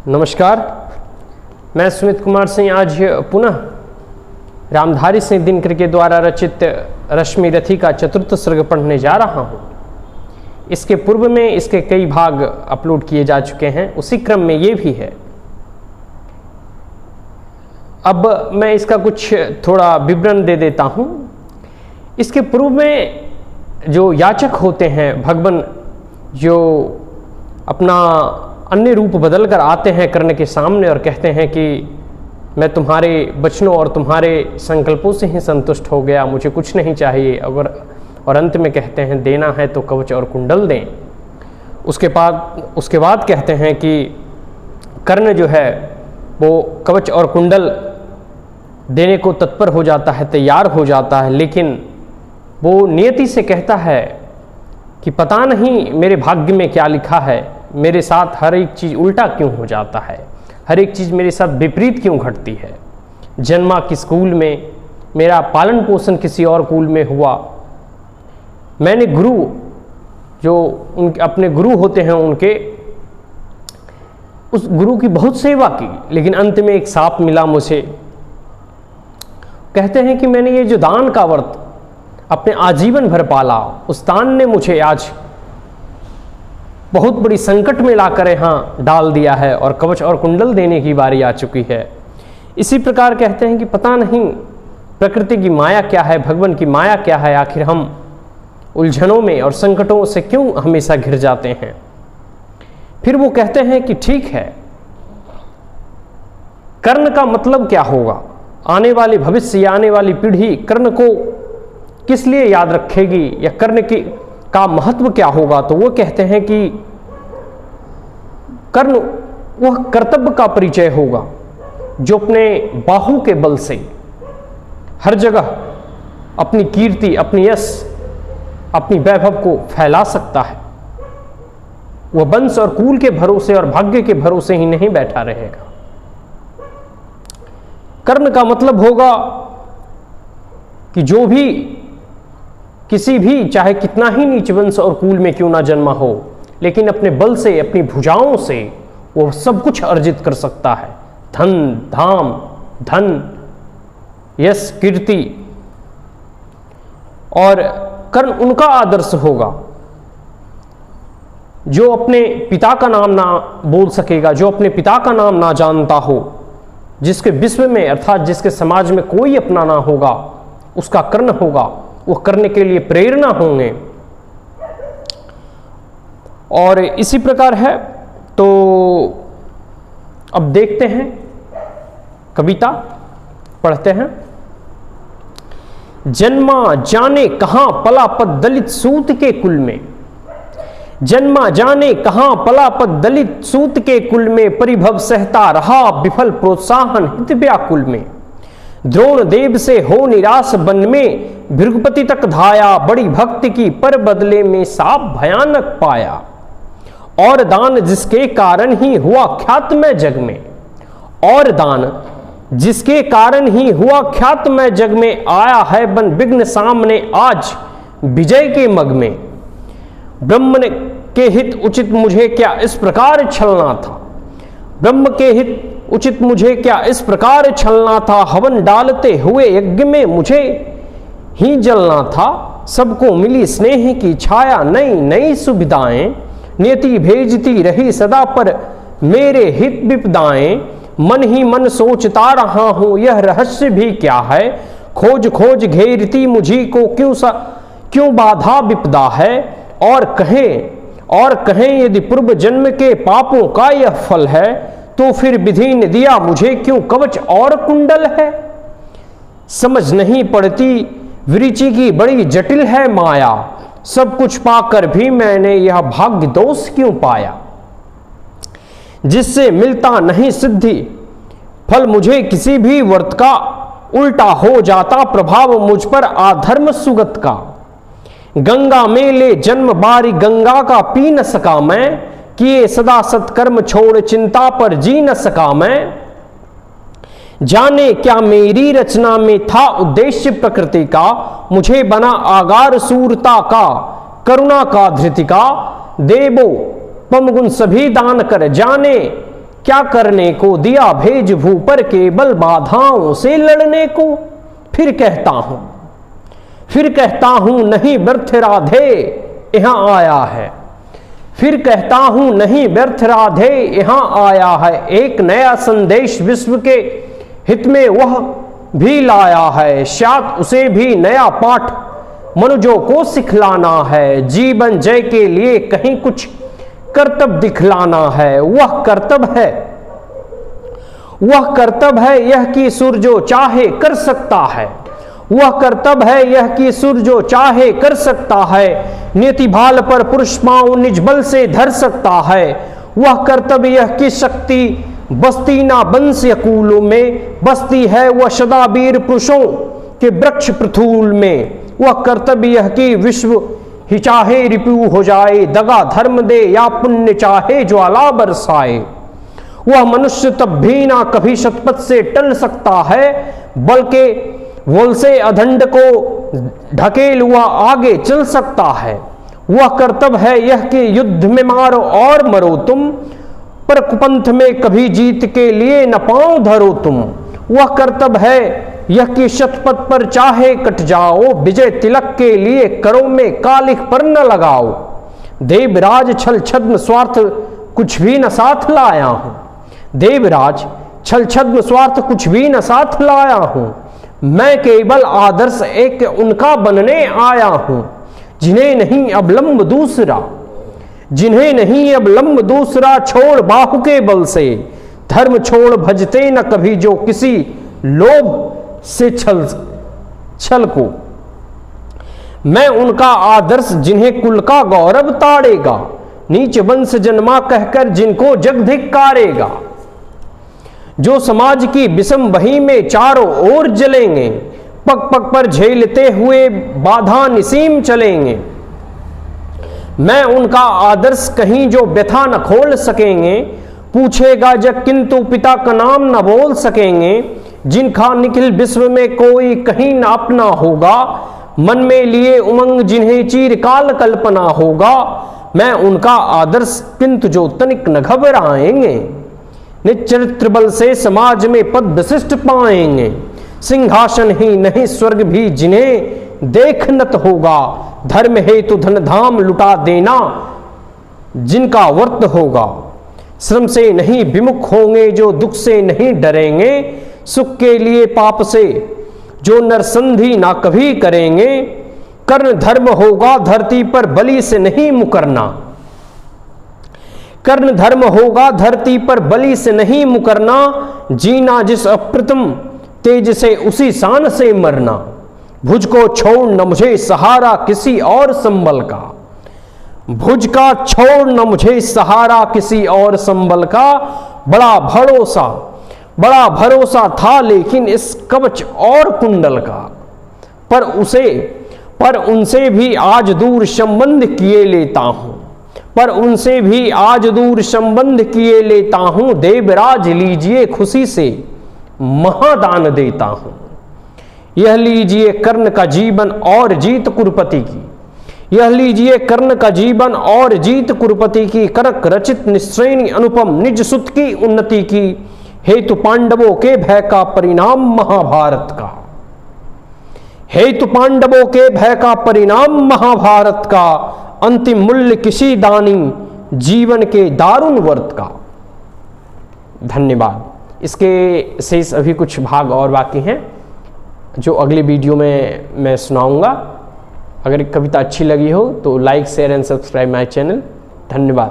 नमस्कार, मैं सुमित कुमार सिंह आज पुनः रामधारी सिंह दिनकर के द्वारा रचित रश्मि रथी का चतुर्थ सर्ग पढ़ने जा रहा हूँ। इसके पूर्व में इसके कई भाग अपलोड किए जा चुके हैं, उसी क्रम में ये भी है। अब मैं इसका कुछ थोड़ा विवरण दे देता हूँ। इसके पूर्व में जो याचक होते हैं, भगवान जो अपना अन्य रूप बदल कर आते हैं कर्ण के सामने और कहते हैं कि मैं तुम्हारे वचनों और तुम्हारे संकल्पों से ही संतुष्ट हो गया, मुझे कुछ नहीं चाहिए। और अंत में कहते हैं देना है तो कवच और कुंडल दें। उसके बाद कहते हैं कि कर्ण जो है वो कवच और कुंडल देने को तत्पर हो जाता है, तैयार हो जाता है, लेकिन वो नियति से कहता है कि पता नहीं मेरे भाग्य में क्या लिखा है, मेरे साथ हर एक चीज़ उल्टा क्यों हो जाता है, हर एक चीज़ मेरे साथ विपरीत क्यों घटती है। जन्मा किस कुल में, मेरा पालन पोषण किसी और कुल में हुआ। मैंने गुरु जो अपने गुरु होते हैं उनके, उस गुरु की बहुत सेवा की, लेकिन अंत में एक साप मिला मुझे। कहते हैं कि मैंने ये जो दान का व्रत अपने आजीवन भर पाला, उस दान ने मुझे आज बहुत बड़ी संकट में लाकर यहाँ डाल दिया है और कवच और कुंडल देने की बारी आ चुकी है। इसी प्रकार कहते हैं कि पता नहीं प्रकृति की माया क्या है, भगवान की माया क्या है, आखिर हम उलझनों में और संकटों से क्यों हमेशा घिर जाते हैं। फिर वो कहते हैं कि ठीक है, कर्ण का मतलब क्या होगा, आने वाली भविष्य या आने वाली पीढ़ी कर्ण को किस लिए याद रखेगी, या कर्ण का महत्व क्या होगा। तो वो कहते हैं कि कर्ण वह कर्तव्य का परिचय होगा जो अपने बाहु के बल से हर जगह अपनी कीर्ति, अपनी यश, अपनी वैभव को फैला सकता है। वह वंश और कुल के भरोसे और भाग्य के भरोसे ही नहीं बैठा रहेगा। कर्ण का मतलब होगा कि जो भी किसी भी, चाहे कितना ही नीच वंश और कुल में क्यों ना जन्मा हो, लेकिन अपने बल से, अपनी भुजाओं से वो सब कुछ अर्जित कर सकता है। धन, धाम, धन, यश, कीर्ति। और कर्ण उनका आदर्श होगा जो अपने पिता का नाम ना बोल सकेगा, जो अपने पिता का नाम ना जानता हो, जिसके विश्व में अर्थात जिसके समाज में कोई अपना ना होगा, उसका कर्ण होगा। वो करने के लिए प्रेरणा होंगे। और इसी प्रकार है। तो अब देखते हैं, कविता पढ़ते हैं। जन्मा जाने कहां पला पद दलित सूत के कुल में, जन्मा जाने कहां पला पद दलित सूत के कुल में, परिभव सहता रहा विफल प्रोत्साहन हित व्याकुल में। द्रोण देव से हो निराश बन में, भृगुपति तक धाया, बड़ी भक्ति की पर बदले में साप भयानक पाया। और दान जिसके कारण ही हुआ ख्यातमय जग में, और दान जिसके कारण ही हुआ ख्यातमय जग में, आया है बन विघ्न सामने आज विजय के मग में। ब्रह्म के हित उचित मुझे क्या इस प्रकार छलना था, ब्रह्म के हित उचित मुझे क्या इस प्रकार छलना था। हवन डालते हुए यज्ञ में मुझे ही जलना था। सबको मिली स्नेह की छाया, नई नई सुविधाएं, नियति भेजती रही सदा पर मेरे हित विपदाएं। मन ही मन सोचता रहा हूं यह रहस्य भी क्या है, खोज खोज घेरती मुझी को क्यों बाधा विपदा है। और कहें यदि पूर्व जन्म के पापों का यह फल है, तो फिर विधि ने दिया मुझे क्यों कवच और कुंडल है। समझ नहीं पड़ती विरुचि की बड़ी जटिल है माया, सब कुछ पाकर भी मैंने यह भाग्य दोष क्यों पाया। जिससे मिलता नहीं सिद्धि फल मुझे किसी भी व्रत का, उल्टा हो जाता प्रभाव मुझ पर आधर्म सुगत का। गंगा में ले जन्म बारी गंगा का पी न सका मैं, किए सदा सत्कर्म छोड़ चिंता पर जी न सका मैं। जाने क्या मेरी रचना में था उद्देश्य प्रकृति का, मुझे बना आगार सूरता का, करुणा का धृति का। देवो पम गुण सभी दान कर, जाने क्या करने को दिया भेज भू पर केवल बाधाओं से लड़ने को। फिर कहता हूं नहीं व्यर्थ राधे यहां आया है। फिर कहता हूं नहीं व्यर्थ राधे यहां आया है। एक नया संदेश विश्व के हित में वह भी लाया है। शायद उसे भी नया पाठ मनुजों को सिखलाना है। जीवन जय के लिए कहीं कुछ कर्तव्य दिखलाना है। वह कर्तव्य है यह कि सुर जो चाहे कर सकता है। वह कर्तव्य है यह कि सुर जो चाहे कर सकता है। नियति भाल पर पुरुष पांव निज बल से धर सकता है। वह कर्तव्य यह कि शक्ति बस्ती ना वंश कुलों में बस्ती है। वह सदा वीर पुरुषों के वृक्ष पृथुल में। वह कर्तव्य यह कि विश्व ही चाहे रिपु हो जाए। दगा धर्म दे या पुण्य चाहे ज्वाला बरसाए। वह मनुष्य तब भी ना कभी शतपथ से टल सकता है। बल्कि वल से अधंड को ढकेल हुआ आगे चल सकता है। वह कर्तव्य है यह कि युद्ध में मारो और मरो तुम, पर कुपंथ में कभी जीत के लिए न पांव धरो तुम। वह कर्तव्य है यह कि शतपथ पर चाहे कट जाओ। विजय तिलक के लिए करो में कालिख पर न लगाओ। देवराज छल छद्म स्वार्थ कुछ भी न साथ लाया हूं। देवराज छल छद्म स्वार्थ कुछ भी न साथ लाया हूं। मैं केवल आदर्श एक उनका बनने आया हूं। जिन्हें नहीं अब लंब दूसरा छोड़ बाहु के बल से। धर्म छोड़ भजते न कभी जो किसी लोभ से छल को। मैं उनका आदर्श जिन्हें कुल का गौरव ताड़ेगा। नीच वंश जन्मा कहकर जिनको जग धिक्कारेगा। जो समाज की विषम वही में चारों ओर जलेंगे। पग पग पर झेलते हुए बाधा निसीम चलेंगे। मैं उनका आदर्श कहीं जो व्यथा न खोल सकेंगे। पूछेगा जग किंतु पिता का नाम न बोल सकेंगे। जिनका निखिल विश्व में कोई कहीं न अपना होगा। मन में लिए उमंग जिन्हें चिरकाल कल्पना होगा। मैं उनका आदर्श किंतु जो तनिक न घबराएंगे। निचरित्र बल से समाज में पद विशिष्ट पाएंगे। सिंहासन ही नहीं स्वर्ग भी जिन्हें देख नत होगा। धर्म हेतु धन धाम लुटा देना जिनका वर्त होगा। श्रम से नहीं विमुख होंगे जो दुख से नहीं डरेंगे। सुख के लिए पाप से जो नरसंधि ना कभी करेंगे। कर्ण धर्म होगा धरती पर बलि से नहीं मुकरना। कर्ण धर्म होगा धरती पर बलि से नहीं मुकरना। जीना जिस अप्रतिम तेज से उसी शान से मरना। भुज को छोड़ न मुझे सहारा किसी और संबल का। भुज का छोड़ न मुझे सहारा किसी और संबल का। बड़ा भरोसा था लेकिन इस कवच और कुंडल का। पर उनसे भी आज दूर संबंध किए लेता हूं। देवराज लीजिए खुशी से महादान देता हूं। यह लीजिए कर्ण का जीवन और जीत कुरुपति की। यह लीजिए कर्ण का जीवन और जीत कुरुपति की। करक रचित निश्रेणी अनुपम निज सुत की उन्नति की। हेतु पांडवों के भय का परिणाम महाभारत का। हेतु पांडवों के भय का परिणाम महाभारत का। अंतिम मूल्य किसी दानी जीवन के दारुण वर्त का। धन्यवाद। इसके शेष अभी कुछ भाग और बाकी हैं जो अगले वीडियो में मैं सुनाऊंगा। अगर कविता अच्छी लगी हो तो like share and subscribe my channel. धन्यवाद।